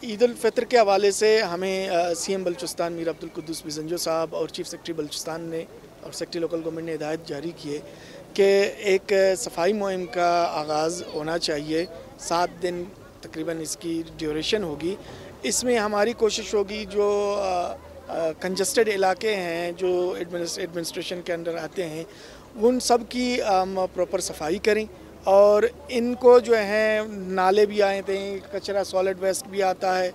عید الفطر کے حوالے سے ہمیں سی ایم بلوچستان میر عبدالقدوس بزنجو صاحب اور چیف سیکرٹری بلوچستان نے اور سیکرٹری لوکل گورنمنٹ نے ہدایت جاری کی ہے کہ ایک صفائی مہم کا آغاز ہونا چاہیے. 7 دن تقریباً اس کی ڈیوریشن ہوگی. اس میں ہماری کوشش ہوگی جو کنجسٹڈ علاقے ہیں جو ایڈمنسٹریشن کے اندر آتے ہیں ان سب کی پراپر صفائی کریں اور ان کو جو ہیں نالے بھی آئے تھے, کچرا سالڈ ویسٹ بھی آتا ہے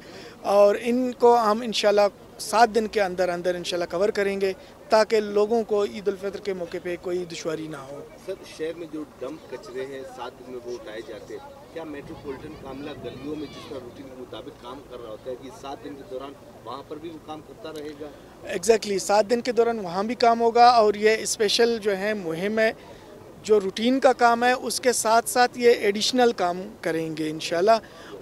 اور ان کو ہم انشاءاللہ 7 دن کے اندر انشاءاللہ کور کریں گے تاکہ لوگوں کو عید الفطر کے موقع پہ کوئی دشواری نہ ہو. سر, شہر میں جو ڈمپ کچرے ہیں 7 دن میں وہ اٹھائے جاتے ہیں, کیا میٹروپولیٹن کاملا گلیوں میں جس طرح روٹین کے مطابق کام کر رہا ہوتا ہے کہ 7 دن کے دوران وہاں پر بھی وہ کام کرتا رہے گا؟ ایگزیکٹلی 7 دن کے دوران وہاں بھی کام ہوگا اور یہ اسپیشل جو ہے مہم ہے جو روٹین کا کام ہے اس کے ساتھ ساتھ یہ ایڈیشنل کام کریں گے انشاءاللہ.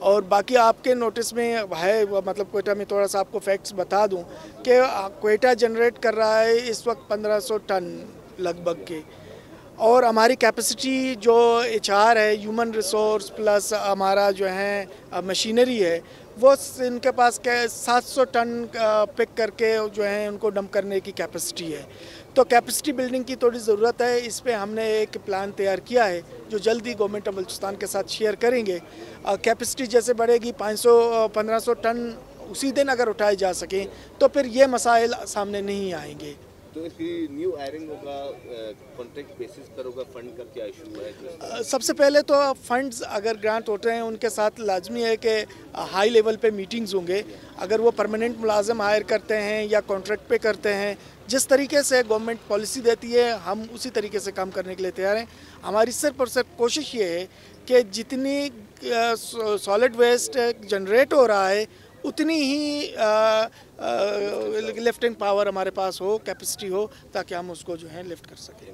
اور باقی آپ کے نوٹس میں ہے, مطلب کوئٹہ میں تھوڑا سا آپ کو فیکٹس بتا دوں کہ کوئٹہ جنریٹ کر رہا ہے اس وقت 1500 ٹن لگ بھگ کے, اور ہماری کیپیسٹی جو HR ہے ہیومن ریسورس پلس ہمارا جو ہے مشینری ہے وہ ان کے پاس 700 ٹن پک کر کے جو ہیں ان کو ڈمپ کرنے کی کیپیسٹی ہے. تو کیپیسٹی بلڈنگ کی تھوڑی ضرورت ہے. اس پہ ہم نے ایک پلان تیار کیا ہے جو جلدی گورنمنٹ آف بلوچستان کے ساتھ شیئر کریں گے. کیپیسٹی جیسے بڑھے گی 1500 ٹن اسی دن اگر اٹھائے جا سکیں تو پھر یہ مسائل سامنے نہیں آئیں گے. تو اس کی نیو ہائرنگ ہوگا, کانٹریکٹ بیسس پر ہوگا, فنڈ کا کیا ایشو ہے؟ سب سے پہلے تو فنڈز اگر گرانٹ ہوتے ہیں ان کے ساتھ لازمی ہے کہ ہائی لیول پہ میٹنگز ہوں گے. اگر وہ پرماننٹ ملازم ہائر کرتے ہیں یا کانٹریکٹ پہ کرتے ہیں, جس طریقے سے گورنمنٹ پالیسی دیتی ہے ہم اسی طریقے سے کام کرنے کے لیے تیار ہیں. ہماری صرف اور صرف کوشش یہ ہے کہ جتنی سالڈ ویسٹ جنریٹ ہو رہا ہے اتنی ہی لفٹنگ پاور ہمارے پاس ہو, کیپیسٹی ہو, تاکہ ہم اس کو جو ہے لفٹ کر سکیں.